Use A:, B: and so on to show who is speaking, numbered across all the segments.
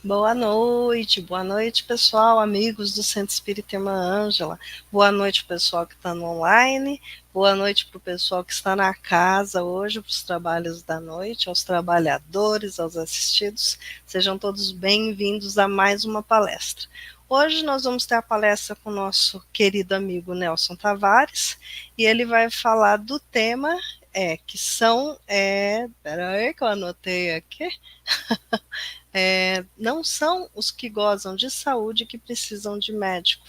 A: Boa noite, pessoal, amigos do Centro Espírita Irmã Ângela. Boa noite, pessoal que está no online. Boa noite para o pessoal que está na casa hoje, para os trabalhos da noite, aos trabalhadores, aos assistidos. Sejam todos bem-vindos a mais uma palestra. Hoje nós vamos ter a palestra com o nosso querido amigo Nelson Tavares, e ele vai falar do tema que são... Peraí que eu anotei aqui. Não são os que gozam de saúde que precisam de médico.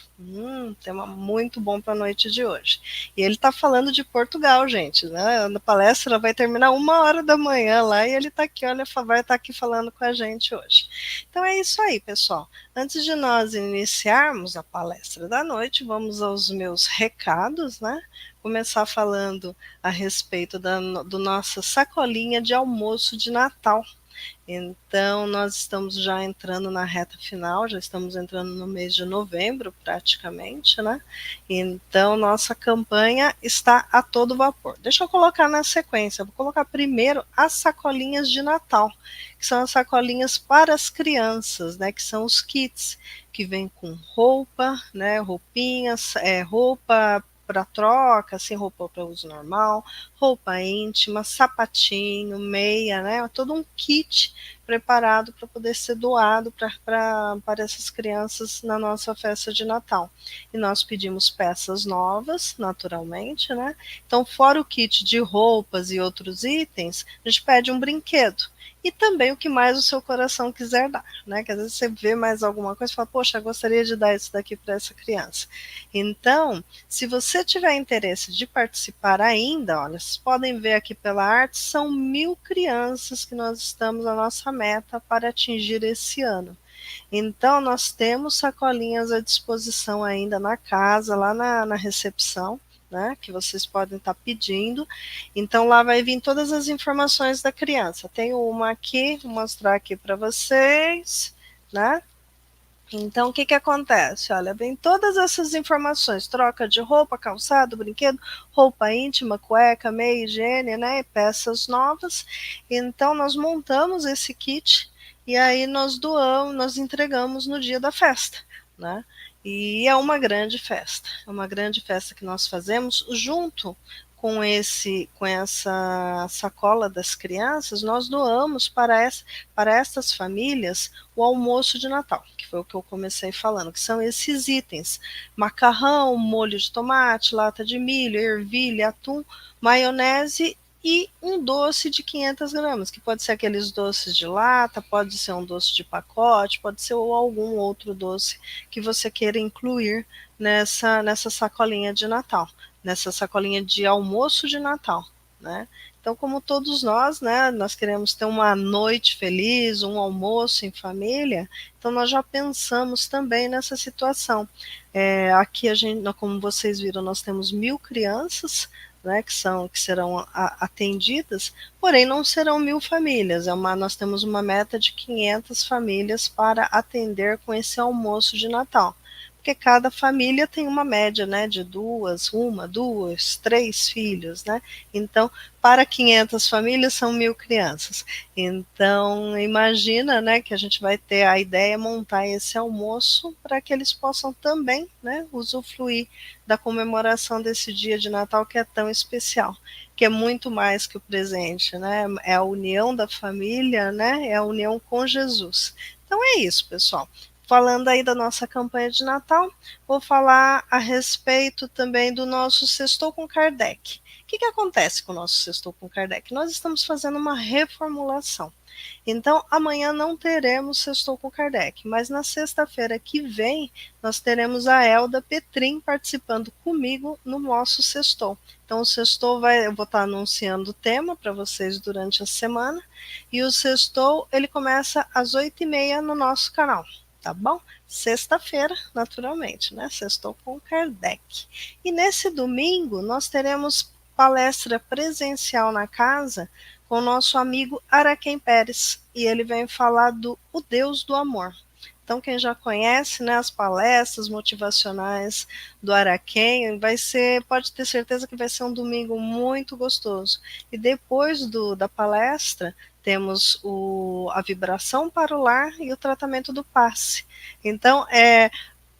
A: Tema muito bom para a noite de hoje. E ele está falando de Portugal, gente, né? A palestra vai terminar 1h da manhã lá e ele está aqui, olha, vai estar aqui falando com a gente hoje. Então é isso aí, pessoal. Antes de nós iniciarmos a palestra da noite, vamos aos meus recados, né? Começar falando a respeito do nossa sacolinha de almoço de Natal. Então, nós estamos já entrando na reta final, já estamos entrando no mês de novembro, praticamente, né? Então, nossa campanha está a todo vapor. Deixa eu colocar na sequência, vou colocar primeiro as sacolinhas de Natal, que são as sacolinhas para as crianças, né? Que são os kits, que vem com roupa, né? Roupinhas, roupa para troca, assim, roupa para uso normal, roupa íntima, sapatinho, meia, né? Todo um kit preparado para poder ser doado para essas crianças na nossa festa de Natal. E nós pedimos peças novas, naturalmente, né? Então, fora o kit de roupas e outros itens, a gente pede um brinquedo. E também o que mais o seu coração quiser dar, né? Que às vezes você vê mais alguma coisa e fala, poxa, eu gostaria de dar isso daqui para essa criança. Então, se você tiver interesse de participar ainda, olha, vocês podem ver aqui pela arte, são 1.000 crianças que nós estamos na nossa meta para atingir esse ano. Então, nós temos sacolinhas à disposição ainda na casa, lá na recepção, né, que vocês podem estar pedindo. Então, lá vai vir todas as informações da criança. Tenho uma aqui, vou mostrar aqui para vocês, né? Então, o que acontece? Olha, vem todas essas informações, troca de roupa, calçado, brinquedo, roupa íntima, cueca, meia, higiene, né, peças novas. Então, nós montamos esse kit e aí nós doamos, nós entregamos no dia da festa, né? E é uma grande festa, que nós fazemos junto com essa sacola das crianças, nós doamos para essas famílias o almoço de Natal, que foi o que eu comecei falando, que são esses itens: macarrão, molho de tomate, lata de milho, ervilha, atum, maionese e um doce de 500 gramas, que pode ser aqueles doces de lata, pode ser um doce de pacote, pode ser algum outro doce que você queira incluir nessa sacolinha de Natal, nessa sacolinha de almoço de Natal, né? Então, como todos nós, né, nós queremos ter uma noite feliz, um almoço em família, então nós já pensamos também nessa situação. Aqui a gente, como vocês viram, nós temos 1.000 crianças, né, que serão atendidas, porém não serão 1.000 famílias, nós temos uma meta de 500 famílias para atender com esse almoço de Natal. Porque cada família tem uma média, né, de duas, três filhos, né? Então, para 500 famílias são 1.000 crianças. Então, imagina, né, que a gente vai ter a ideia de montar esse almoço para que eles possam também, né, usufruir da comemoração desse dia de Natal que é tão especial, que é muito mais que o presente, né? É a união da família, né? É a união com Jesus. Então é isso, pessoal. Falando aí da nossa campanha de Natal, vou falar a respeito também do nosso Sextou com Kardec. O que acontece com o nosso Sextou com Kardec? Nós estamos fazendo uma reformulação. Então, amanhã não teremos Sextou com Kardec, mas na sexta-feira que vem, nós teremos a Elda Petrin participando comigo no nosso Sextou. Então, o Sextou eu vou estar anunciando o tema para vocês durante a semana, e o Sextou, ele começa às 8h30 no nosso canal. Tá bom? Sexta-feira, naturalmente, né? Sextou com Kardec. E nesse domingo, nós teremos palestra presencial na casa com o nosso amigo Araquém Pérez. E ele vem falar do O Deus do Amor. Então, quem já conhece, né, as palestras motivacionais do Araquém, pode ter certeza que vai ser um domingo muito gostoso. E depois da palestra, temos a vibração para o lar e o tratamento do passe. Então,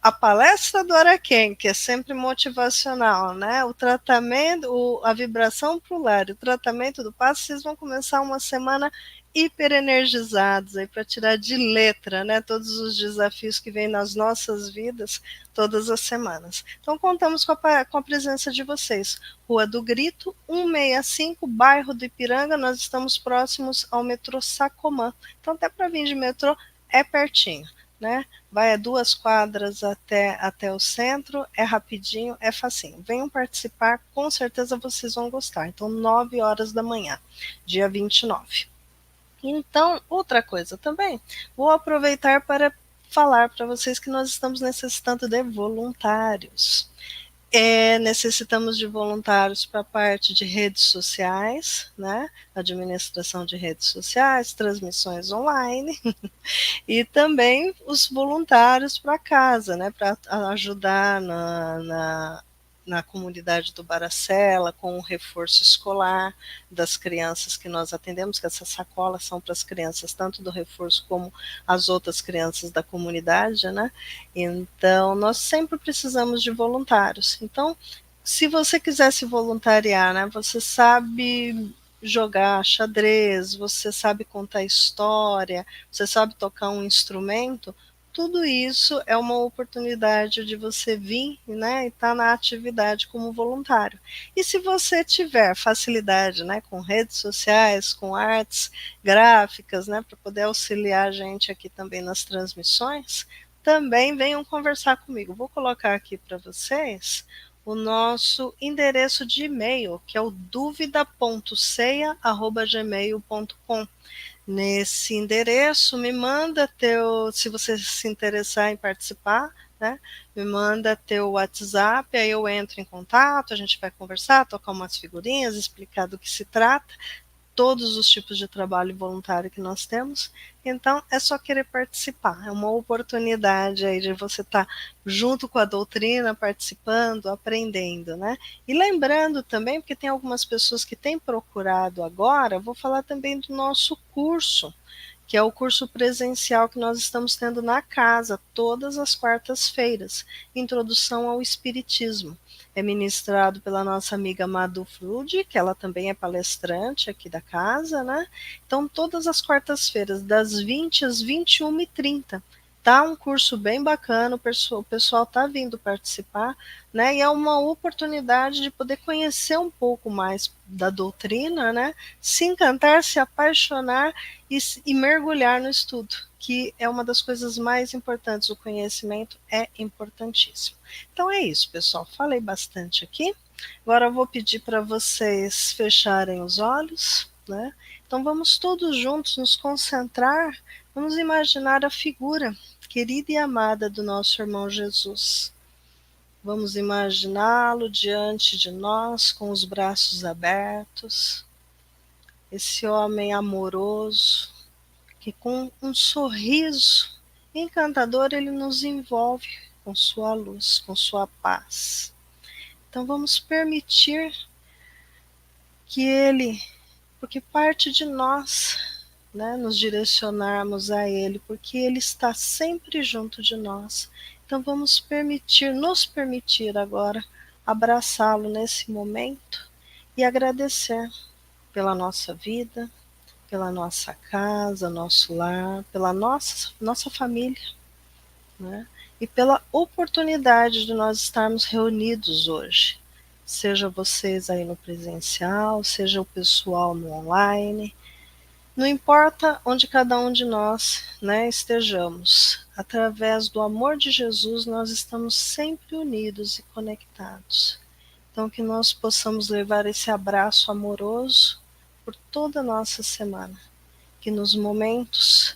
A: a palestra do Araquém, que é sempre motivacional, né? O tratamento, a vibração para o lar, o tratamento do passe, vocês vão começar uma semana hiper energizados aí para tirar de letra, né? Todos os desafios que vêm nas nossas vidas todas as semanas. Então contamos com a presença de vocês. Rua do Grito, 165, bairro do Ipiranga. Nós estamos próximos ao metrô Sacomã. Então até para vir de metrô é pertinho, né? Vai a 2 quadras até o centro, é rapidinho, é facinho. Venham participar, com certeza vocês vão gostar. Então, 9 horas da manhã, dia 29. Então, outra coisa também, vou aproveitar para falar para vocês que nós estamos necessitando de voluntários. Necessitamos de voluntários para a parte de redes sociais, né? Administração de redes sociais, transmissões online, e também os voluntários para casa, né, para ajudar na comunidade do Baracela, com o reforço escolar das crianças que nós atendemos, que essas sacolas são para as crianças, tanto do reforço como as outras crianças da comunidade, né? Então, nós sempre precisamos de voluntários. Então, se você quiser se voluntariar, né, você sabe jogar xadrez, você sabe contar história, você sabe tocar um instrumento, tudo isso é uma oportunidade de você vir, né, e estar na atividade como voluntário. E se você tiver facilidade, né, com redes sociais, com artes gráficas, né, para poder auxiliar a gente aqui também nas transmissões, também venham conversar comigo. Vou colocar aqui para vocês o nosso endereço de e-mail, que é o duvida.ceia@gmail.com. Nesse endereço, me manda se você se interessar em participar, né? Me manda teu WhatsApp, aí eu entro em contato, a gente vai conversar, tocar umas figurinhas, explicar do que se trata, todos os tipos de trabalho voluntário que nós temos. Então, é só querer participar. É uma oportunidade aí de você estar junto com a doutrina, participando, aprendendo, né? E lembrando também, porque tem algumas pessoas que têm procurado agora, vou falar também do nosso curso, que é o curso presencial que nós estamos tendo na casa, todas as quartas-feiras, Introdução ao Espiritismo. É ministrado pela nossa amiga Madu Frude, que ela também é palestrante aqui da casa, né? Então, todas as quartas-feiras, das 20 às 21h30. Tá um curso bem bacana, o pessoal está vindo participar, né? E é uma oportunidade de poder conhecer um pouco mais da doutrina, né? Se encantar, se apaixonar e mergulhar no estudo, que é uma das coisas mais importantes. O conhecimento é importantíssimo. Então é isso, pessoal. Falei bastante aqui. Agora eu vou pedir para vocês fecharem os olhos, né? Então vamos todos juntos nos concentrar, vamos imaginar a figura querida e amada do nosso irmão Jesus. Vamos imaginá-lo diante de nós com os braços abertos, esse homem amoroso, que com um sorriso encantador ele nos envolve com sua luz, com sua paz. Então vamos permitir que ele, porque parte de nós, né, nos direcionarmos a ele, porque ele está sempre junto de nós. Então vamos nos permitir agora abraçá-lo nesse momento e agradecer pela nossa vida, pela nossa casa, nosso lar, pela nossa família, né? E pela oportunidade de nós estarmos reunidos hoje. Seja vocês aí no presencial, seja o pessoal no online, não importa onde cada um de nós, né, estejamos, através do amor de Jesus nós estamos sempre unidos e conectados. Então que nós possamos levar esse abraço amoroso por toda a nossa semana. Que nos momentos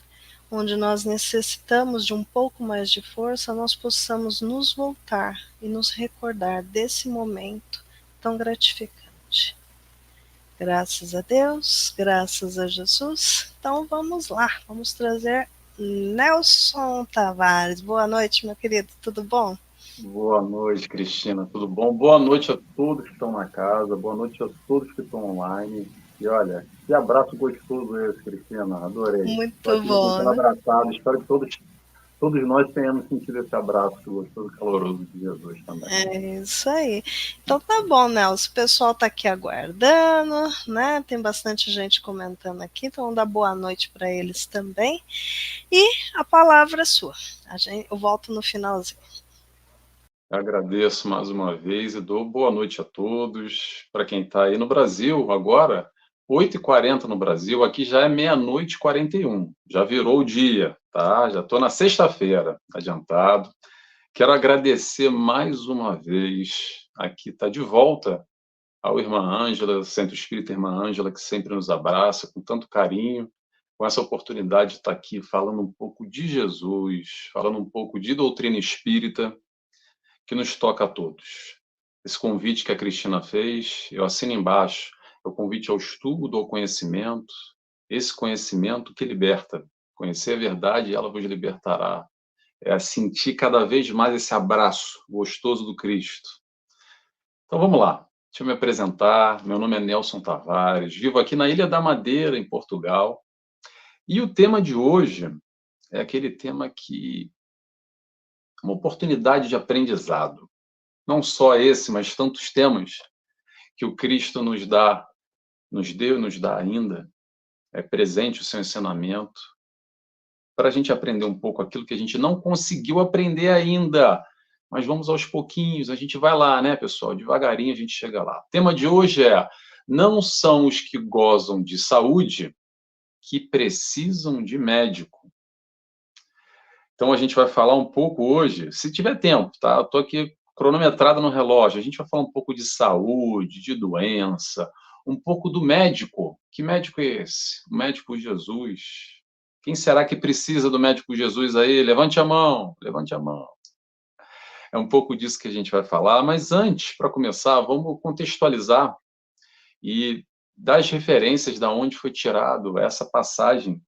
A: onde nós necessitamos de um pouco mais de força, nós possamos nos voltar e nos recordar desse momento tão gratificante. Graças a Deus, graças a Jesus. Então vamos lá, vamos trazer Nelson Tavares. Boa noite, meu querido, tudo bom?
B: Boa noite, Cristina, tudo bom? Boa noite a todos que estão na casa, boa noite a todos que estão online. E olha, que abraço gostoso esse, Cristina. Adorei. Estou
A: Muito
B: aqui me
A: bom,
B: sentindo
A: né?
B: abraçado. Espero que todos nós tenhamos sentido esse abraço gostoso e caloroso de Jesus também.
A: É isso aí. Então tá bom, Nelson. O pessoal tá aqui aguardando, né? Tem bastante gente comentando aqui, então vamos dar boa noite para eles também. E a palavra é sua. Eu volto no finalzinho.
B: Agradeço mais uma vez e dou boa noite a todos. Para quem está aí no Brasil agora, 8h40 no Brasil, aqui já é meia-noite e 41. Já virou o dia, tá? Já estou na sexta-feira, adiantado. Quero agradecer mais uma vez. Aqui está de volta ao Irmã Ângela, Centro Espírita Irmã Ângela, que sempre nos abraça com tanto carinho, com essa oportunidade de estar aqui falando um pouco de Jesus, falando um pouco de doutrina espírita, que nos toca a todos. Esse convite que a Cristina fez, eu assino embaixo, é o convite ao estudo, ao conhecimento, esse conhecimento que liberta. Conhecer a verdade, ela vos libertará. É sentir cada vez mais esse abraço gostoso do Cristo. Então vamos lá. Deixa eu me apresentar. Meu nome é Nelson Tavares, vivo aqui na Ilha da Madeira, em Portugal. E o tema de hoje é aquele tema que uma oportunidade de aprendizado. Não só esse, mas tantos temas que o Cristo nos dá, nos deu e nos dá ainda, é presente o seu ensinamento, para a gente aprender um pouco aquilo que a gente não conseguiu aprender ainda. Mas vamos aos pouquinhos, a gente vai lá, né, pessoal? Devagarinho a gente chega lá. O tema de hoje é: não são os que gozam de saúde que precisam de médico. Então a gente vai falar um pouco hoje, se tiver tempo, tá? Estou aqui cronometrado no relógio. A gente vai falar um pouco de saúde, de doença, um pouco do médico. Que médico é esse? O médico Jesus. Quem será que precisa do médico Jesus aí? Levante a mão, levante a mão. É um pouco disso que a gente vai falar, mas antes, para começar, vamos contextualizar e dar as referências da onde foi tirado essa passagem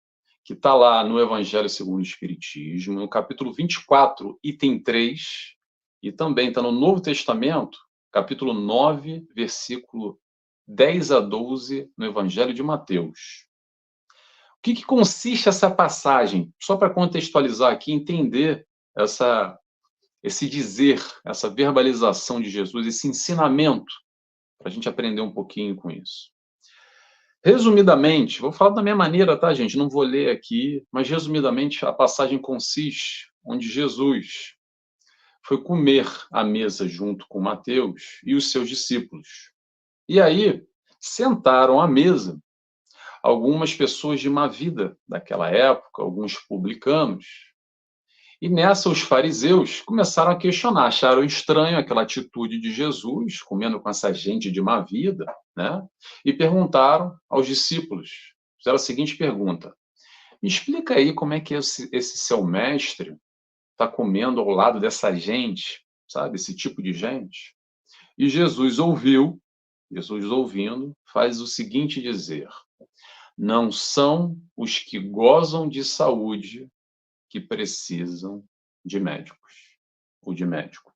B: que está lá no Evangelho segundo o Espiritismo, no capítulo 24, item 3, e também está no Novo Testamento, capítulo 9, versículo 10 a 12, no Evangelho de Mateus. O que consiste essa passagem? Só para contextualizar aqui, entender esse dizer, essa verbalização de Jesus, esse ensinamento, para a gente aprender um pouquinho com isso. Resumidamente, vou falar da minha maneira, tá, gente? Não vou ler aqui, mas resumidamente a passagem consiste onde Jesus foi comer à mesa junto com Mateus e os seus discípulos. E aí sentaram à mesa algumas pessoas de má vida daquela época, alguns publicanos. E nessa os fariseus começaram a questionar, acharam estranho aquela atitude de Jesus, comendo com essa gente de má vida, né? E perguntaram aos discípulos, fizeram a seguinte pergunta: me explica aí como é que esse seu mestre está comendo ao lado dessa gente, sabe, esse tipo de gente? E Jesus ouvindo, faz o seguinte dizer: não são os que gozam de saúde que precisam de médicos, ou de médico.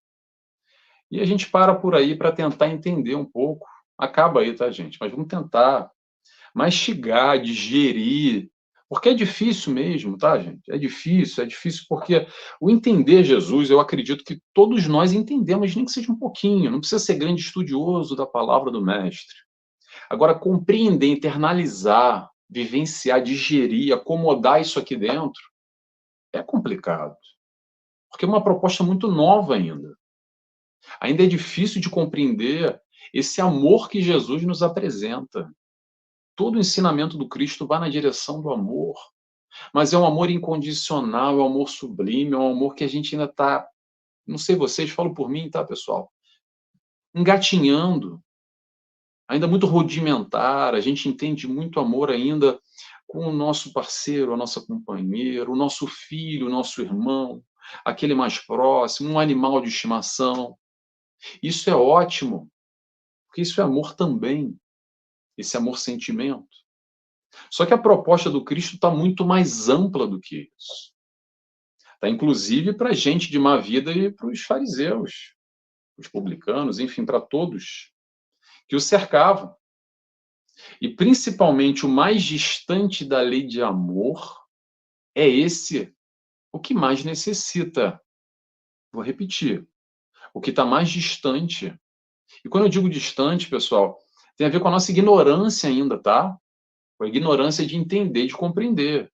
B: E a gente para por aí para tentar entender um pouco. Acaba aí, tá, gente? Mas vamos tentar mastigar, digerir, porque é difícil mesmo, tá, gente? É difícil porque o entender Jesus, eu acredito que todos nós entendemos, nem que seja um pouquinho, não precisa ser grande estudioso da palavra do mestre. Agora, compreender, internalizar, vivenciar, digerir, acomodar isso aqui dentro, é complicado. Porque é uma proposta muito nova ainda. Ainda é difícil de compreender esse amor que Jesus nos apresenta. Todo o ensinamento do Cristo vai na direção do amor, mas é um amor incondicional, é um amor sublime, é um amor que a gente ainda está, não sei vocês, falo por mim, tá, pessoal? Engatinhando, ainda muito rudimentar, a gente entende muito amor ainda com o nosso parceiro, a nossa companheira, o nosso filho, o nosso irmão, aquele mais próximo, um animal de estimação. Isso é ótimo, porque isso é amor também, esse amor-sentimento. Só que a proposta do Cristo está muito mais ampla do que isso. Está inclusive para a gente de má vida e para os fariseus, os publicanos, enfim, para todos que o cercavam. E principalmente o mais distante da lei de amor é esse o que mais necessita. Vou repetir, o que está mais distante. E quando eu digo distante, pessoal, tem a ver com a nossa ignorância ainda, tá? Com a ignorância de entender, de compreender.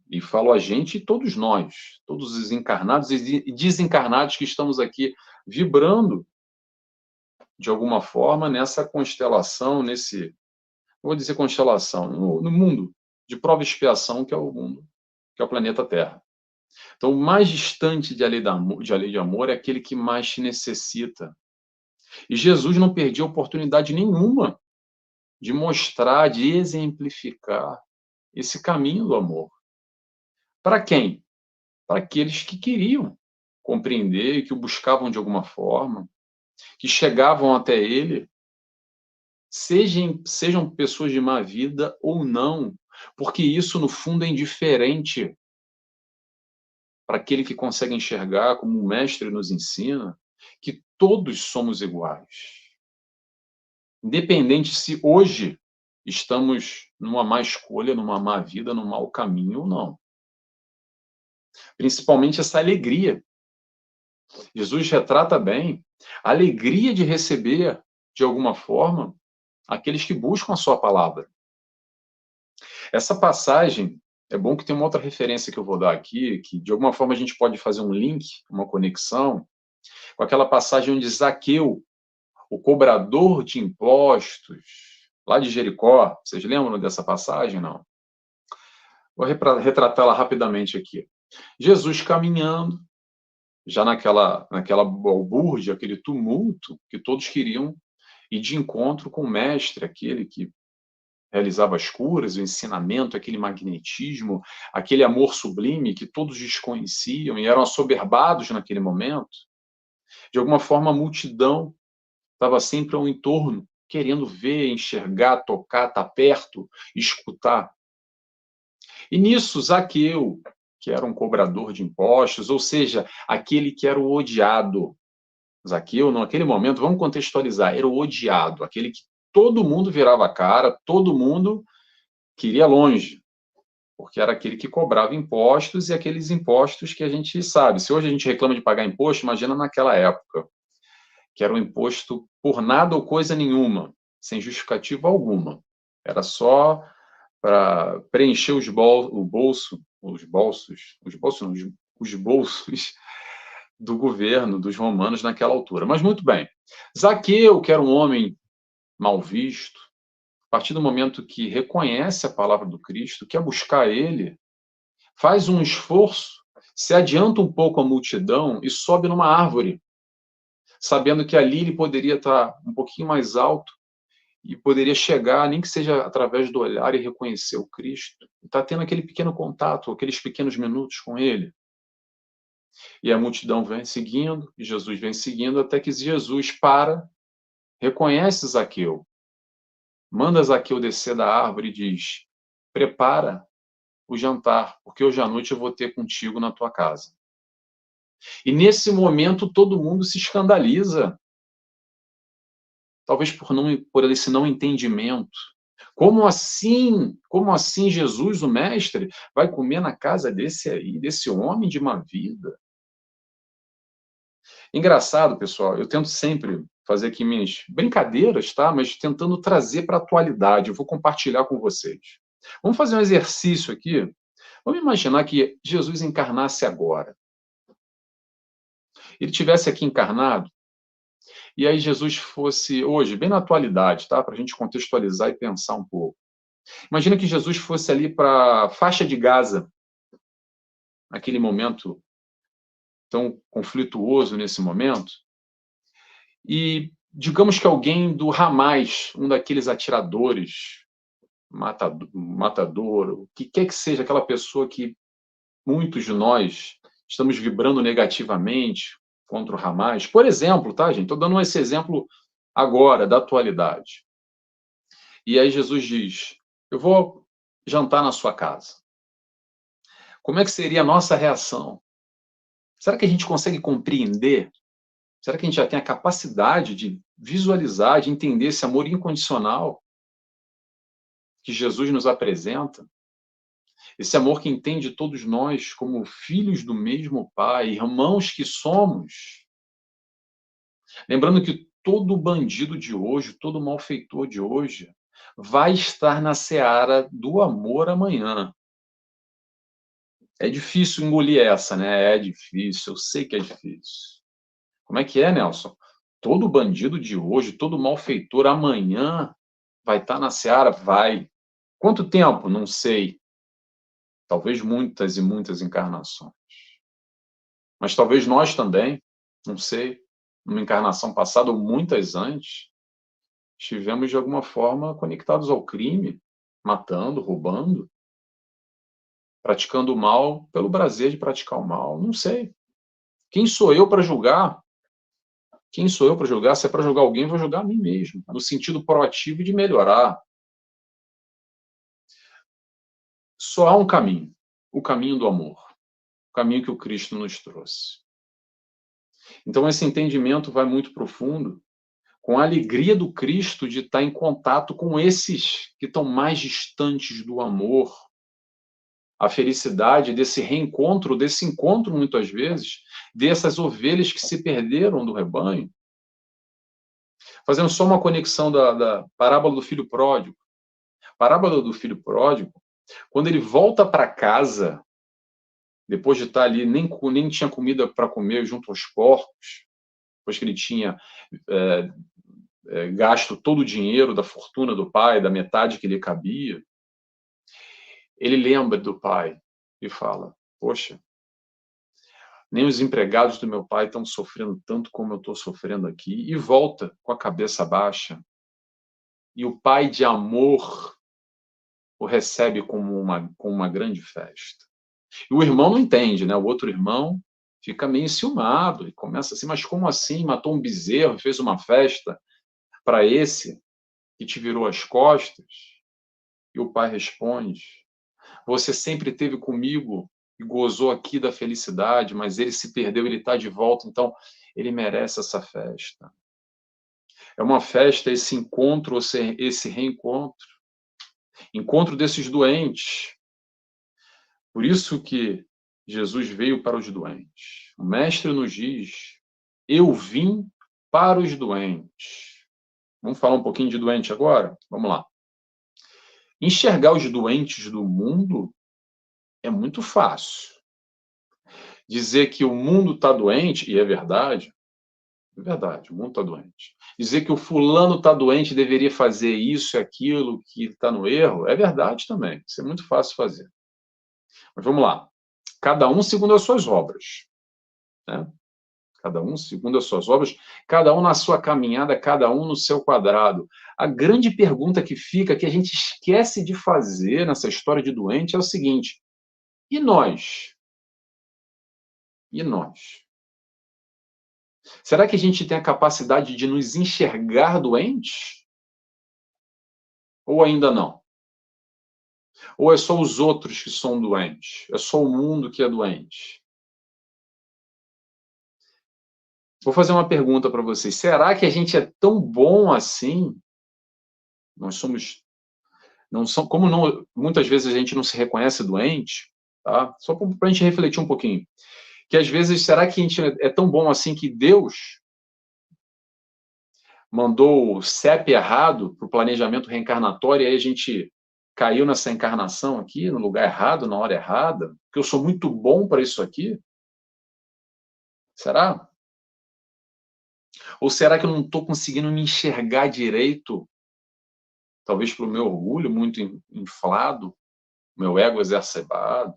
B: E falo a gente e todos nós, todos os encarnados e desencarnados que estamos aqui vibrando de alguma forma nessa constelação, vou dizer constelação, no mundo de prova e expiação que é o mundo, que é o planeta Terra. Então, o mais distante de lei de amor é aquele que mais te necessita. E Jesus não perdia oportunidade nenhuma de mostrar, de exemplificar esse caminho do amor. Para quem? Para aqueles que queriam compreender, que o buscavam de alguma forma, que chegavam até ele, sejam pessoas de má vida ou não, porque isso, no fundo, é indiferente para aquele que consegue enxergar, como o mestre nos ensina, que todos somos iguais. Independente se hoje estamos numa má escolha, numa má vida, num mau caminho ou não. Principalmente essa alegria. Jesus retrata bem a alegria de receber, de alguma forma, aqueles que buscam a sua palavra. Essa passagem, é bom que tem uma outra referência que eu vou dar aqui, que de alguma forma a gente pode fazer um link, uma conexão, com aquela passagem onde Zaqueu, o cobrador de impostos, lá de Jericó, vocês lembram dessa passagem, não? Vou retratá-la rapidamente aqui. Jesus caminhando, já naquela balbúrdia, aquele tumulto, que todos queriam ir de encontro com o mestre, aquele que realizava as curas, o ensinamento, aquele magnetismo, aquele amor sublime que todos desconheciam e eram assoberbados naquele momento. De alguma forma, a multidão estava sempre ao entorno, querendo ver, enxergar, tocar, estar perto, escutar. E nisso, Zaqueu, que era um cobrador de impostos, ou seja, aquele que era o odiado. Zaqueu, naquele momento, vamos contextualizar, era o odiado, aquele que todo mundo virava a cara, todo mundo queria longe, porque era aquele que cobrava impostos e aqueles impostos que a gente sabe. Se hoje a gente reclama de pagar imposto, imagina naquela época, que era um imposto por nada ou coisa nenhuma, sem justificativa alguma. Era só para preencher os bolsos do governo, dos romanos naquela altura. Mas muito bem. Zaqueu, que era um homem mal visto, a partir do momento que reconhece a palavra do Cristo, quer buscar ele, faz um esforço, se adianta um pouco a multidão e sobe numa árvore, sabendo que ali ele poderia estar um pouquinho mais alto e poderia chegar, nem que seja através do olhar, e reconhecer o Cristo. Está tendo aquele pequeno contato, aqueles pequenos minutos com ele. E a multidão vem seguindo, e Jesus vem seguindo, até que Jesus para, reconhece Zaqueu, manda Zaqueu descer da árvore e diz: prepara o jantar, porque hoje à noite eu vou ter contigo na tua casa. E nesse momento todo mundo se escandaliza, talvez por esse não entendimento. Como assim? Como assim Jesus, o mestre, vai comer na casa desse homem de má vida? Engraçado, pessoal, eu tento sempre fazer aqui minhas brincadeiras, tá? Mas tentando trazer para a atualidade. Eu vou compartilhar com vocês. Vamos fazer um exercício aqui. Vamos imaginar que Jesus encarnasse agora. Ele tivesse aqui encarnado, e aí Jesus fosse hoje, bem na atualidade, tá? Para a gente contextualizar e pensar um pouco. Imagina que Jesus fosse ali para a faixa de Gaza, naquele momento tão conflituoso nesse momento, e digamos que alguém do Hamas, um daqueles atiradores, matador, o que quer que seja, aquela pessoa que muitos de nós estamos vibrando negativamente contra o Hamas, por exemplo, tá, gente? Estou dando esse exemplo agora, da atualidade. E aí Jesus diz: eu vou jantar na sua casa. Como é que seria a nossa reação? Será que a gente consegue compreender? Será que a gente já tem a capacidade de visualizar, de entender esse amor incondicional? que Jesus nos apresenta, esse amor que entende todos nós como filhos do mesmo Pai, irmãos que somos. Lembrando que todo bandido de hoje, todo malfeitor de hoje, vai estar na seara do amor amanhã. É difícil engolir essa, né? É difícil, eu sei que é difícil. Como é que é, Nelson? Todo bandido de hoje, todo malfeitor amanhã vai estar na seara? Vai. Quanto tempo? Não sei. Talvez muitas e muitas encarnações. Mas talvez nós também, não sei, numa encarnação passada ou muitas antes, estivemos de alguma forma conectados ao crime, matando, roubando, praticando o mal pelo prazer de praticar o mal. Não sei. Quem sou eu para julgar? Quem sou eu para julgar? Se é para julgar alguém, vou julgar a mim mesmo, no sentido proativo de melhorar. Só há um caminho, o caminho do amor, o caminho que o Cristo nos trouxe. Então, esse entendimento vai muito profundo, com a alegria do Cristo de estar em contato com esses que estão mais distantes do amor, a felicidade desse reencontro, desse encontro, muitas vezes, dessas ovelhas que se perderam do rebanho. Fazendo só uma conexão da parábola do filho pródigo. A parábola do filho pródigo, quando ele volta para casa, depois de estar ali, nem tinha comida para comer junto aos porcos, depois que ele tinha gasto todo o dinheiro da fortuna do pai, da metade que lhe cabia, ele lembra do pai e fala: poxa, nem os empregados do meu pai estão sofrendo tanto como eu estou sofrendo aqui, e volta com a cabeça baixa. E o pai de amor o recebe como uma grande festa. E o irmão não entende, né? O outro irmão fica meio enciumado e começa assim: mas como assim? Matou um bezerro, fez uma festa para esse que te virou as costas? E o pai responde: você sempre esteve comigo e gozou aqui da felicidade, mas ele se perdeu, ele está de volta, então ele merece essa festa. É uma festa, esse encontro, esse reencontro. Encontro desses doentes. Por isso que Jesus veio para os doentes. O Mestre nos diz: eu vim para os doentes. Vamos falar um pouquinho de doente agora? Vamos lá. Enxergar os doentes do mundo é muito fácil. Dizer que o mundo está doente, e é verdade, o mundo está doente. Dizer que o fulano está doente, deveria fazer isso e aquilo, que está no erro, é verdade também. Isso é muito fácil fazer. Mas vamos lá. Cada um segundo as suas obras. Né? Cada um segundo as suas obras, cada um na sua caminhada, cada um no seu quadrado. A grande pergunta que fica, que a gente esquece de fazer nessa história de doente, é o seguinte: e nós? E nós? Será que a gente tem a capacidade de nos enxergar doentes? Ou ainda não? Ou é só os outros que são doentes? É só o mundo que é doente? Vou fazer uma pergunta para vocês. Será que a gente é tão bom assim? Nós somos... Não são, como não, muitas vezes a gente não se reconhece doente, tá? Só para a gente refletir um pouquinho. Que às vezes, será que a gente é tão bom assim que Deus mandou o CEP errado para o planejamento reencarnatório e aí a gente caiu nessa encarnação aqui, no lugar errado, na hora errada? Porque eu sou muito bom para isso aqui? Será? Ou será que eu não estou conseguindo me enxergar direito? Talvez pelo meu orgulho muito inflado, meu ego exacerbado.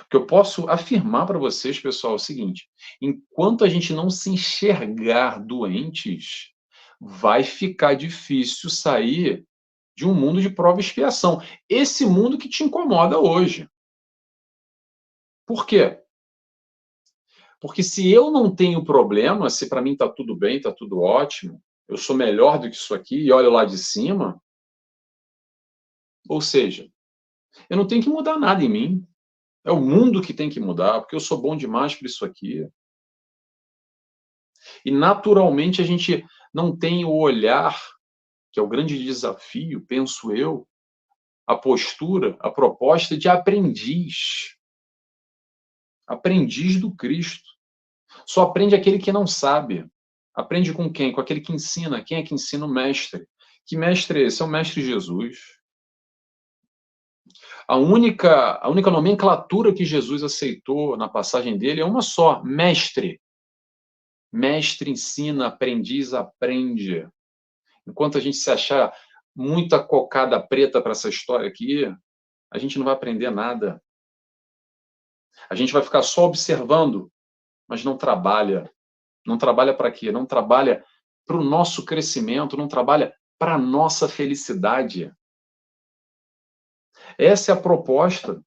B: O que eu posso afirmar para vocês, pessoal, é o seguinte: enquanto a gente não se enxergar doentes, vai ficar difícil sair de um mundo de prova e expiação. Esse mundo que te incomoda hoje. Por quê? Porque se eu não tenho problema, se para mim está tudo bem, está tudo ótimo, eu sou melhor do que isso aqui e olho lá de cima, ou seja, eu não tenho que mudar nada em mim. É o mundo que tem que mudar, porque eu sou bom demais para isso aqui. E naturalmente a gente não tem o olhar que é o grande desafio, penso eu, a postura, a proposta de aprendiz. Aprendiz do Cristo. Só aprende aquele que não sabe. Aprende com quem? Com aquele que ensina. Quem é que ensina? O mestre. Que mestre é esse? É o mestre Jesus. A única nomenclatura que Jesus aceitou na passagem dele é uma só: mestre. Mestre ensina, aprendiz aprende. Enquanto a gente se achar muita cocada preta para essa história aqui, a gente não vai aprender nada. A gente vai ficar só observando, mas não trabalha. Não trabalha para quê? Não trabalha para o nosso crescimento, não trabalha para a nossa felicidade. Essa é a proposta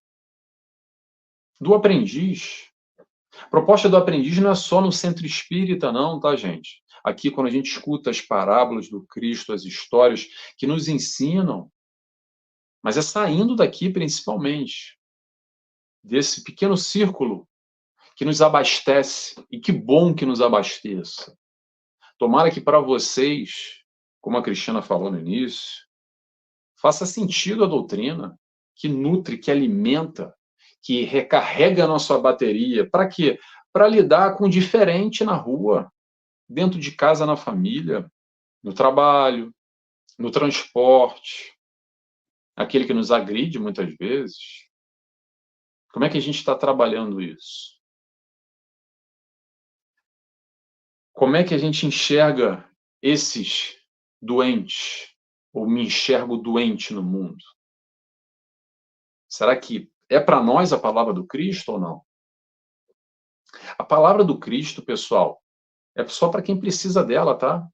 B: do aprendiz. A proposta do aprendiz não é só no centro espírita, não, tá, gente? Aqui, quando a gente escuta as parábolas do Cristo, as histórias que nos ensinam, mas é saindo daqui, principalmente, desse pequeno círculo que nos abastece, e que bom que nos abasteça. Tomara que para vocês, como a Cristiana falou no início, faça sentido a doutrina, que nutre, que alimenta, que recarrega a nossa bateria. Para quê? Para lidar com o diferente na rua, dentro de casa, na família, no trabalho, no transporte, aquele que nos agride muitas vezes. Como é que a gente está trabalhando isso? Como é que a gente enxerga esses doentes? Ou me enxergo doente no mundo? Será que é para nós a palavra do Cristo ou não? A palavra do Cristo, pessoal, é só para quem precisa dela, tá?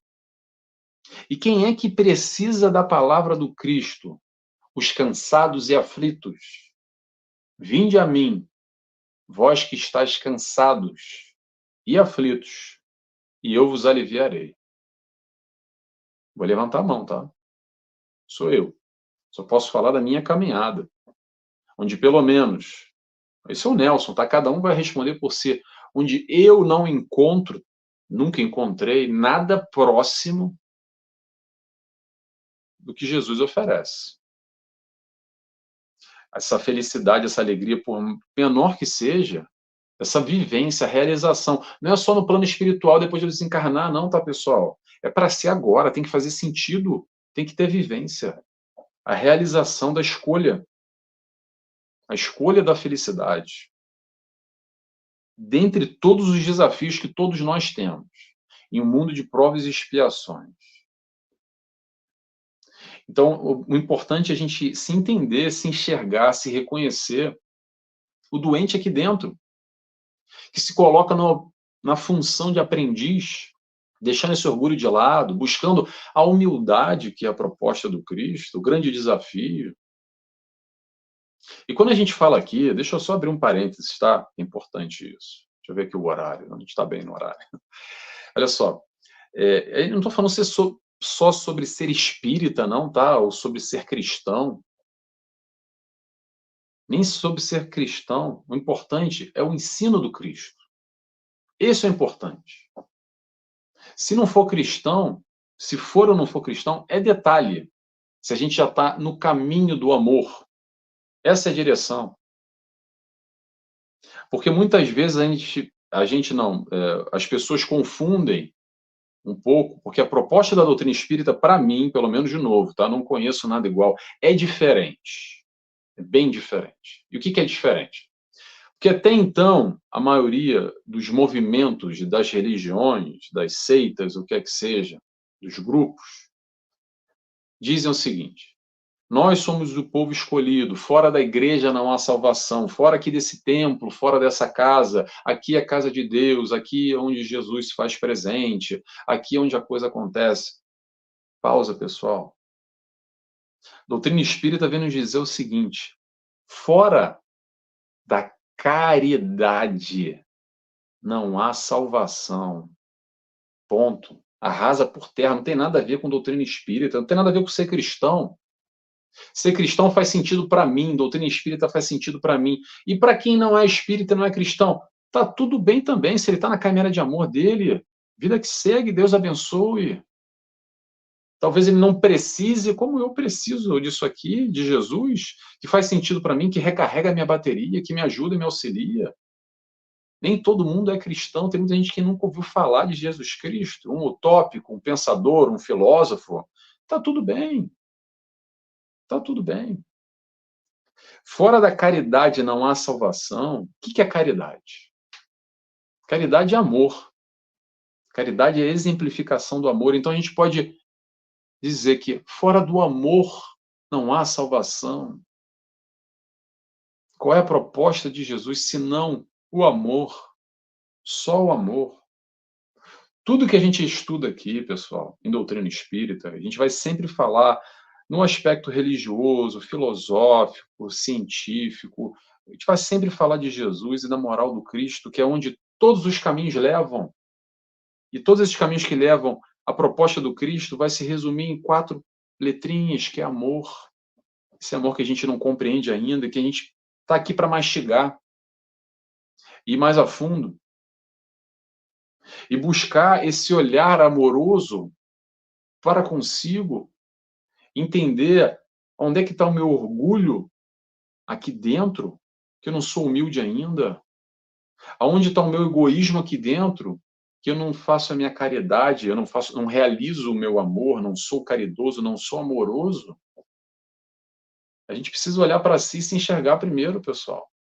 B: E quem é que precisa da palavra do Cristo? Os cansados e aflitos. Vinde a mim, vós que estáis cansados e aflitos, e eu vos aliviarei. Vou levantar a mão, tá? Sou eu. Só posso falar da minha caminhada, onde pelo menos, esse é o Nelson, tá? Cada um vai responder por si. Onde eu não encontro, nunca encontrei nada próximo do que Jesus oferece. Essa felicidade, essa alegria, por menor que seja, essa vivência, realização. Não é só no plano espiritual depois de desencarnar, não, tá, pessoal? É para ser agora, tem que fazer sentido, tem que ter vivência. A realização da escolha. A escolha da felicidade. Dentre todos os desafios que todos nós temos, em um mundo de provas e expiações. Então, o importante é a gente se entender, se enxergar, se reconhecer o doente aqui dentro, que se coloca na função de aprendiz, deixando esse orgulho de lado, buscando a humildade, que é a proposta do Cristo, o grande desafio. E quando a gente fala aqui, deixa eu só abrir um parênteses, tá? É importante isso. Deixa eu ver aqui o horário, a gente está bem no horário. Olha só, eu não estou falando só sobre ser espírita, não, tá? Ou sobre ser cristão. Nem sobre ser cristão. O importante é o ensino do Cristo. Esse é o importante. Se não for cristão, se for ou não for cristão, é detalhe. Se a gente já está no caminho do amor. Essa é a direção. Porque muitas vezes as pessoas confundem um pouco, porque a proposta da doutrina espírita, para mim, pelo menos de novo, tá? Não conheço nada igual, é diferente. É bem diferente. E o que é diferente? Porque até então, a maioria dos movimentos das religiões, das seitas, o que é que seja, dos grupos, dizem o seguinte: nós somos o povo escolhido, fora da igreja não há salvação, fora aqui desse templo, fora dessa casa, aqui é a casa de Deus, aqui é onde Jesus se faz presente, aqui é onde a coisa acontece. Pausa, pessoal. Doutrina espírita vem nos dizer o seguinte: fora da caridade não há salvação. Ponto. Arrasa por terra, não tem nada a ver com doutrina espírita, não tem nada a ver com ser cristão. Ser cristão faz sentido para mim, doutrina espírita faz sentido para mim. E para quem não é espírita, não é cristão, tá tudo bem também, se ele está na caminhada de amor dele, vida que segue, Deus abençoe. Talvez ele não precise, como eu preciso disso aqui, de Jesus, que faz sentido para mim, que recarrega a minha bateria, que me ajuda e me auxilia. Nem todo mundo é cristão, tem muita gente que nunca ouviu falar de Jesus Cristo, um utópico, um pensador, um filósofo. Tá tudo bem. Tá tudo bem. Fora da caridade não há salvação. O que é caridade? Caridade é amor. Caridade é a exemplificação do amor. Então a gente pode dizer que fora do amor não há salvação. Qual é a proposta de Jesus senão o amor? Só o amor. Tudo que a gente estuda aqui, pessoal, em doutrina espírita, a gente vai sempre falar no aspecto religioso, filosófico, científico. A gente vai sempre falar de Jesus e da moral do Cristo, que é onde todos os caminhos levam. E todos esses caminhos que levam à proposta do Cristo vai se resumir em 4 letrinhas, que é amor. Esse amor que a gente não compreende ainda, que a gente está aqui para mastigar. Ir mais a fundo. E buscar esse olhar amoroso para consigo, entender onde é que está o meu orgulho aqui dentro, que eu não sou humilde ainda, aonde está o meu egoísmo aqui dentro, que eu não faço a minha caridade, eu não realizo o meu amor, não sou caridoso, não sou amoroso. A gente precisa olhar para si e se enxergar primeiro, pessoal.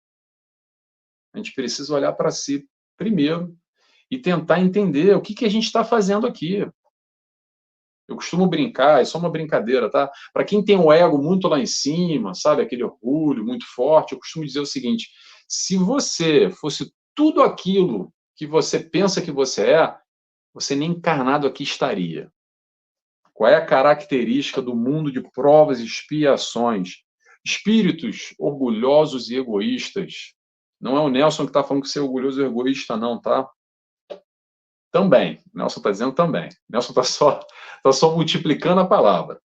B: A gente precisa olhar para si primeiro e tentar entender o que a gente está fazendo aqui. Eu costumo brincar, é só uma brincadeira, tá? Para quem tem o ego muito lá em cima, sabe, aquele orgulho muito forte, eu costumo dizer o seguinte: se você fosse tudo aquilo que você pensa que você é, você nem encarnado aqui estaria. Qual é a característica do mundo de provas e expiações? Espíritos orgulhosos e egoístas. Não é o Nelson que está falando que você é orgulhoso e egoísta, não, tá? Também. Nelson está dizendo também. Nelson tá só multiplicando a palavra.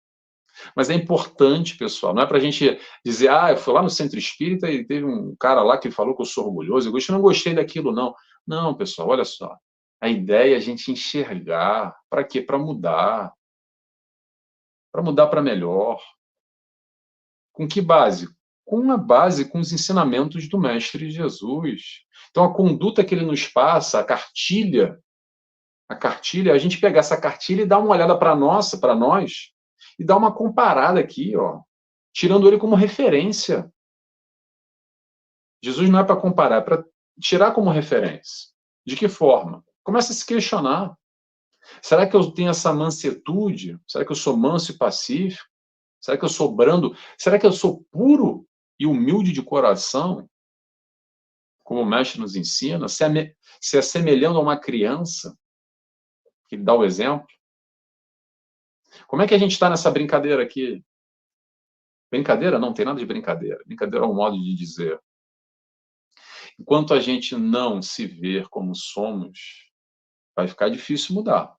B: Mas é importante, pessoal, não é para a gente dizer, eu fui lá no centro espírita e teve um cara lá que falou que eu sou orgulhoso, eu não gostei daquilo, não. Não, pessoal, olha só. A ideia é a gente enxergar. Para quê? Para mudar. Para mudar para melhor. Com que base? Com a base, com os ensinamentos do Mestre Jesus. Então, a conduta que ele nos passa, a cartilha, a gente pegar essa cartilha e dar uma olhada para nós, e dar uma comparada aqui, ó, tirando ele como referência. Jesus não é para comparar, é para tirar como referência. De que forma? Começa a se questionar. Será que eu tenho essa mansetude? Será que eu sou manso e pacífico? Será que eu sou brando? Será que eu sou puro e humilde de coração? Como o mestre nos ensina, se assemelhando a uma criança, que dá o exemplo. Como é que a gente está nessa brincadeira aqui? Brincadeira? Não tem nada de brincadeira. Brincadeira é um modo de dizer. Enquanto a gente não se ver como somos, vai ficar difícil mudar.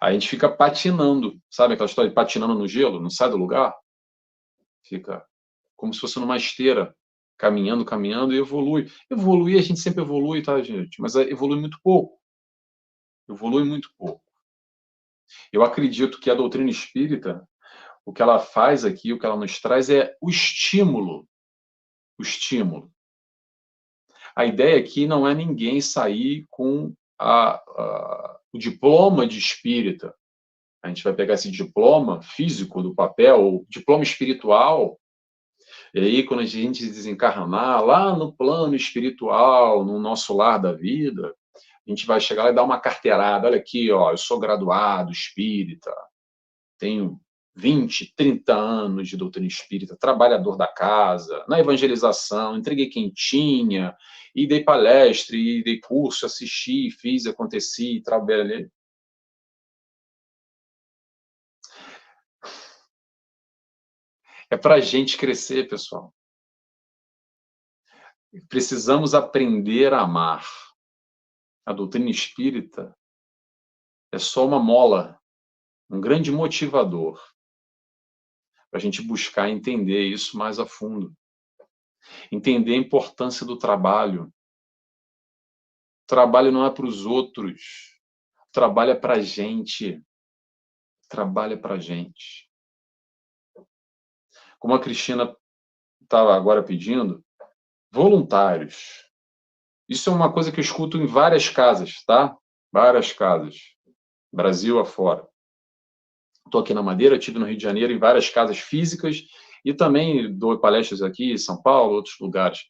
B: A gente fica patinando, sabe aquela história de patinando no gelo, não sai do lugar? Fica como se fosse numa esteira, caminhando, caminhando e evolui. Evoluir, a gente sempre evolui, tá, gente? Mas evolui muito pouco. Evolui muito pouco. Eu acredito que a doutrina espírita, o que ela faz aqui, o que ela nos traz é o estímulo. O estímulo. A ideia aqui não é ninguém sair com o diploma de espírita. A gente vai pegar esse diploma físico do papel, ou diploma espiritual, e aí quando a gente desencarnar lá no plano espiritual, no nosso lar da vida, a gente vai chegar lá e dar uma carteirada. Olha aqui, ó, eu sou graduado espírita, tenho 20, 30 anos de doutrina espírita, trabalhador da casa, na evangelização, entreguei quentinha, e dei palestra, e dei curso, assisti, fiz, aconteci, trabalhei. É para a gente crescer, pessoal. Precisamos aprender a amar. A doutrina espírita é só uma mola, um grande motivador para a gente buscar entender isso mais a fundo. Entender a importância do trabalho. O trabalho não é para os outros. O trabalho é para a gente. trabalha para a gente. Como a Cristina estava agora pedindo, voluntários. Isso é uma coisa que eu escuto em várias casas, tá? Várias casas, Brasil afora. Estou aqui na Madeira, estive no Rio de Janeiro, em várias casas físicas, e também dou palestras aqui em São Paulo, outros lugares.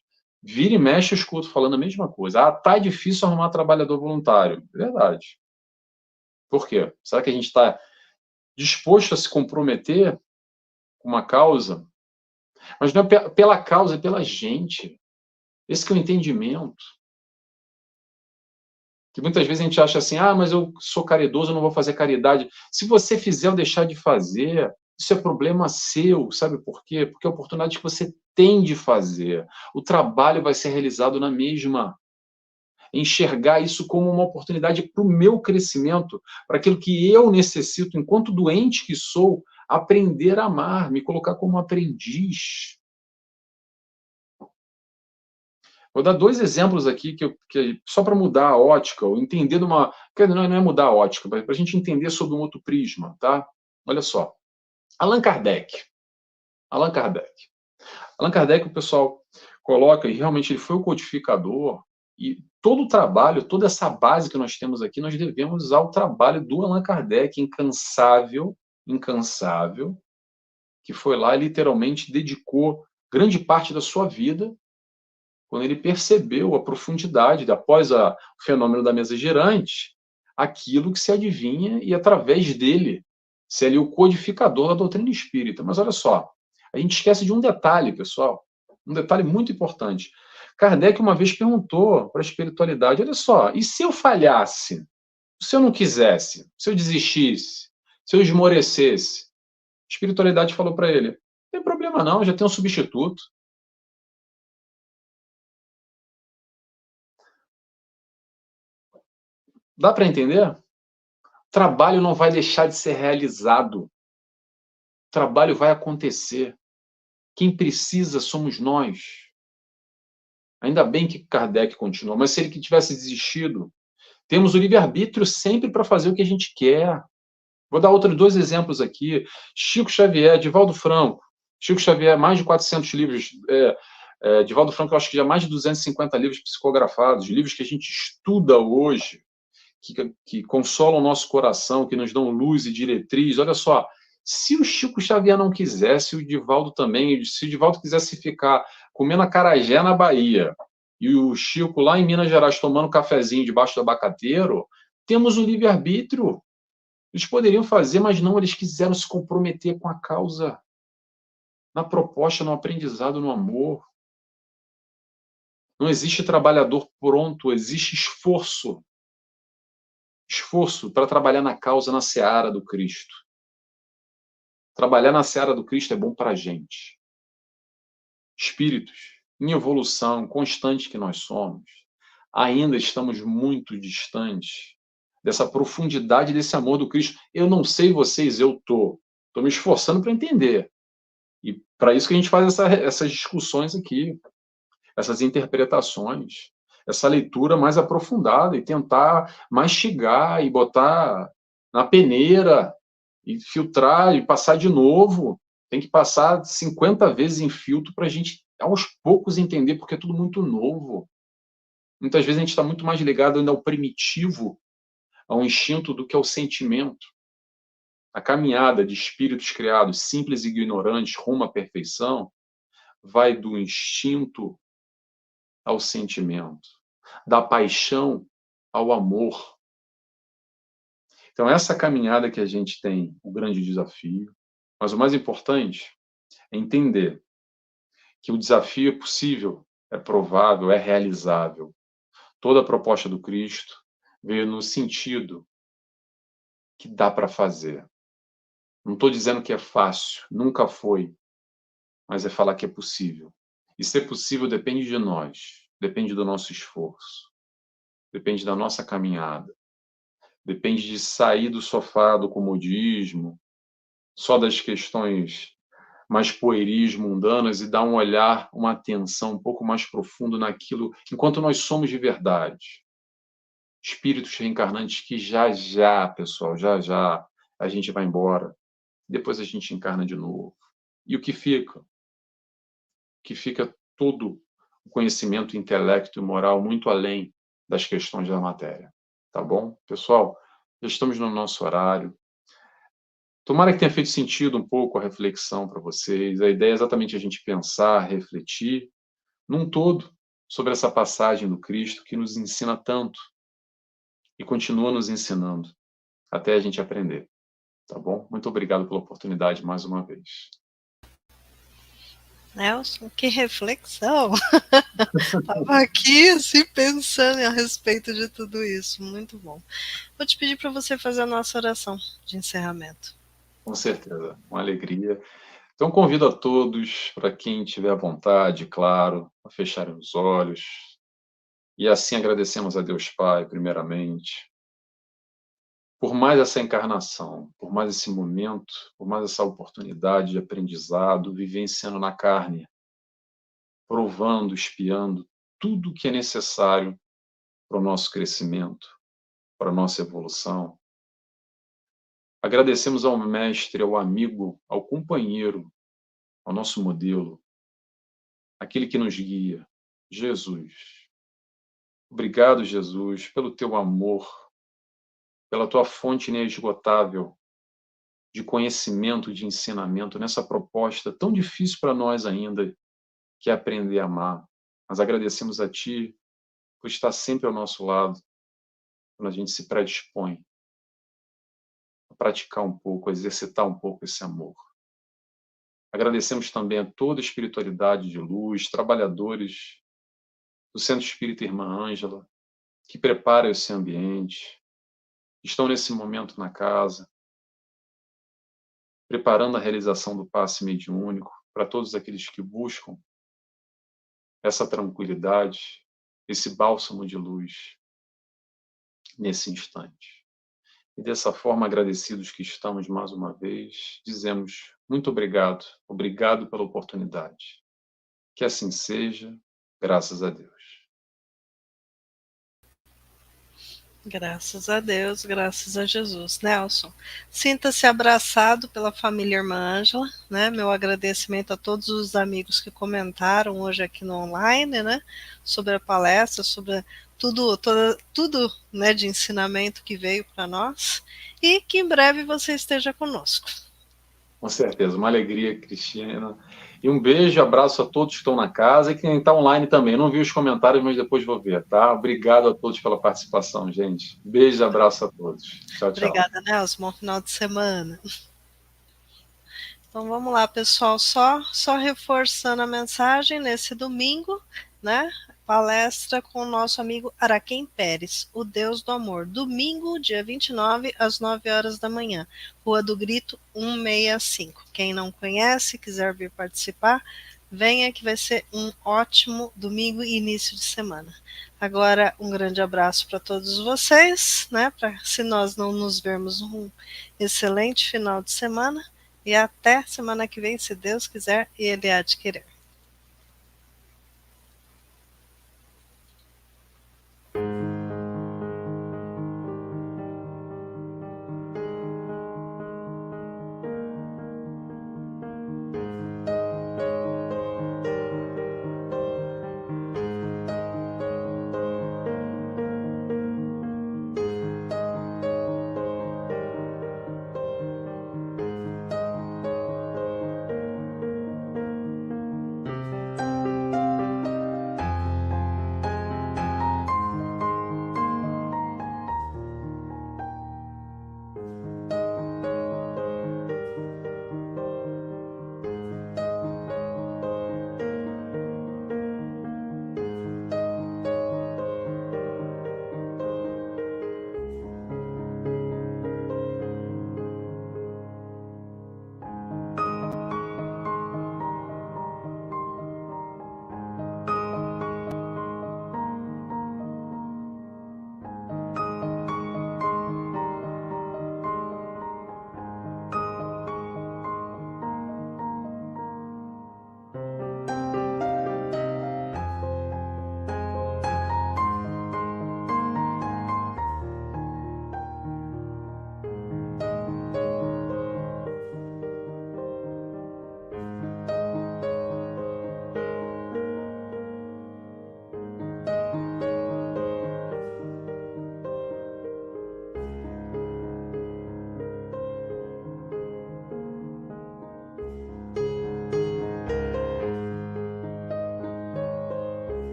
B: Vira e mexe, eu escuto falando a mesma coisa. Ah, tá difícil arrumar trabalhador voluntário. Verdade. Por quê? Será que a gente está disposto a se comprometer com uma causa? Mas não é pela causa, é pela gente. Esse que é o entendimento. Que muitas vezes a gente acha assim, ah, mas eu sou caridoso, eu não vou fazer caridade. Se você fizer ou deixar de fazer, isso é problema seu, sabe por quê? Porque é a oportunidade que você tem de fazer. O trabalho vai ser realizado na mesma. Enxergar isso como uma oportunidade para o meu crescimento, para aquilo que eu necessito, enquanto doente que sou, aprender a amar, me colocar como aprendiz. Vou dar 2 exemplos aqui só para mudar a ótica, ou entender de uma. Não é mudar a ótica, para a gente entender sobre um outro prisma, tá? Olha só. Allan Kardec. Allan Kardec. Allan Kardec, o pessoal coloca, e realmente ele foi o codificador, e todo o trabalho, toda essa base que nós temos aqui, nós devemos ao trabalho do Allan Kardec, incansável, incansável, que foi lá e literalmente dedicou grande parte da sua vida quando ele percebeu a profundidade, após o fenômeno da mesa girante, aquilo que se adivinha e, através dele, ser ali o codificador da doutrina espírita. Mas olha só, a gente esquece de um detalhe, pessoal, um detalhe muito importante. Kardec uma vez perguntou para a espiritualidade, olha só, e se eu falhasse? Se eu não quisesse? Se eu desistisse? Se eu esmorecesse? A espiritualidade falou para ele, não tem problema não, já tem um substituto. Dá para entender? O trabalho não vai deixar de ser realizado. O trabalho vai acontecer. Quem precisa somos nós. Ainda bem que Kardec continuou, mas se ele tivesse desistido, temos o livre-arbítrio sempre para fazer o que a gente quer. Vou dar outros 2 exemplos aqui. Chico Xavier, Divaldo Franco. Chico Xavier, mais de 400 livros. Divaldo Franco, eu acho que já mais de 250 livros psicografados, livros que a gente estuda hoje, que consolam o nosso coração, que nos dão luz e diretriz. Olha só, se o Chico Xavier não quisesse, o Divaldo também, se o Divaldo quisesse ficar comendo acarajé na Bahia, e o Chico lá em Minas Gerais tomando cafezinho debaixo do abacateiro, temos o livre-arbítrio. Eles poderiam fazer, mas não, eles quiseram se comprometer com a causa, na proposta, no aprendizado, no amor. Não existe trabalhador pronto, existe esforço. Esforço para trabalhar na causa, na seara do Cristo. Trabalhar na seara do Cristo é bom para a gente. Espíritos, em evolução constante que nós somos, ainda estamos muito distantes dessa profundidade desse amor do Cristo. Eu não sei vocês, eu estou me esforçando para entender. E para isso que a gente faz essas discussões aqui, essas interpretações, essa leitura mais aprofundada e tentar mastigar e botar na peneira e filtrar e passar de novo. Tem que passar 50 vezes em filtro para a gente, aos poucos, entender, porque é tudo muito novo. Muitas vezes a gente está muito mais ligado ainda ao primitivo, ao instinto, do que ao sentimento. A caminhada de espíritos criados, simples e ignorantes, rumo à perfeição, vai do instinto ao sentimento, da paixão ao amor. Então, essa caminhada que a gente tem, o grande desafio, mas o mais importante é entender que o desafio é possível, é provável, é realizável. Toda a proposta do Cristo veio no sentido que dá para fazer. Não estou dizendo que é fácil, nunca foi, mas é falar que é possível. E ser possível depende de nós, depende do nosso esforço, depende da nossa caminhada, depende de sair do sofá do comodismo, só das questões mais pueris, mundanas, e dar um olhar, uma atenção um pouco mais profundo naquilo, enquanto nós somos de verdade. Espíritos reencarnantes que já já, pessoal, já já, a gente vai embora, depois a gente encarna de novo. E o que fica? O que fica todo o conhecimento, intelecto e moral muito além das questões da matéria. Tá bom? Pessoal, já estamos no nosso horário. Tomara que tenha feito sentido um pouco a reflexão para vocês. A ideia é exatamente a gente pensar, refletir, num todo, sobre essa passagem do Cristo que nos ensina tanto e continua nos ensinando até a gente aprender. Tá bom? Muito obrigado pela oportunidade mais uma vez.
A: Nelson, que reflexão! Estava aqui assim pensando a respeito de tudo isso. Muito bom. Vou te pedir para você fazer a nossa oração de encerramento.
B: Com certeza, com alegria. Então, convido a todos, para quem tiver vontade, claro, a fecharem os olhos. E assim agradecemos a Deus Pai, primeiramente, por mais essa encarnação, por mais esse momento, por mais essa oportunidade de aprendizado, vivenciando na carne, provando, espiando tudo o que é necessário para o nosso crescimento, para a nossa evolução. Agradecemos ao mestre, ao amigo, ao companheiro, ao nosso modelo, aquele que nos guia, Jesus. Obrigado, Jesus, pelo teu amor, pela tua fonte inesgotável de conhecimento, de ensinamento, nessa proposta tão difícil para nós ainda, que é aprender a amar. Mas agradecemos a ti por estar sempre ao nosso lado, quando a gente se predispõe a praticar um pouco, a exercitar um pouco esse amor. Agradecemos também a toda a espiritualidade de luz, trabalhadores do Centro Espírita Irmã Ângela, que prepara esse ambiente, estão nesse momento na casa, preparando a realização do passe mediúnico para todos aqueles que buscam essa tranquilidade, esse bálsamo de luz nesse instante. E dessa forma, agradecidos que estamos mais uma vez, dizemos muito obrigado, obrigado pela oportunidade. Que assim seja, graças a Deus.
A: Graças a Deus, graças a Jesus. Nelson, sinta-se abraçado pela família Irmã Ângela, né? Meu agradecimento a todos os amigos que comentaram hoje aqui no online, né? Sobre a palestra, sobre tudo, né, de ensinamento que veio para nós, e que em breve você esteja conosco.
B: Com certeza, uma alegria, Cristina. E um beijo, abraço a todos que estão na casa e quem está online também. Não vi os comentários, mas depois vou ver, tá? Obrigado a todos pela participação, gente. Beijo e abraço a todos. Tchau, tchau.
A: Obrigada, Nelson. Bom final de semana. Então vamos lá, pessoal. Só reforçando a mensagem nesse domingo, né? Palestra com o nosso amigo Araquém Pérez, o Deus do Amor. Domingo, dia 29, às 9 horas da manhã. Rua do Grito 165. Quem não conhece, quiser vir participar, venha que vai ser um ótimo domingo e início de semana. Agora, um grande abraço para todos vocês, né? Se nós não nos vermos, um excelente final de semana. E até semana que vem, se Deus quiser e Ele há de querer.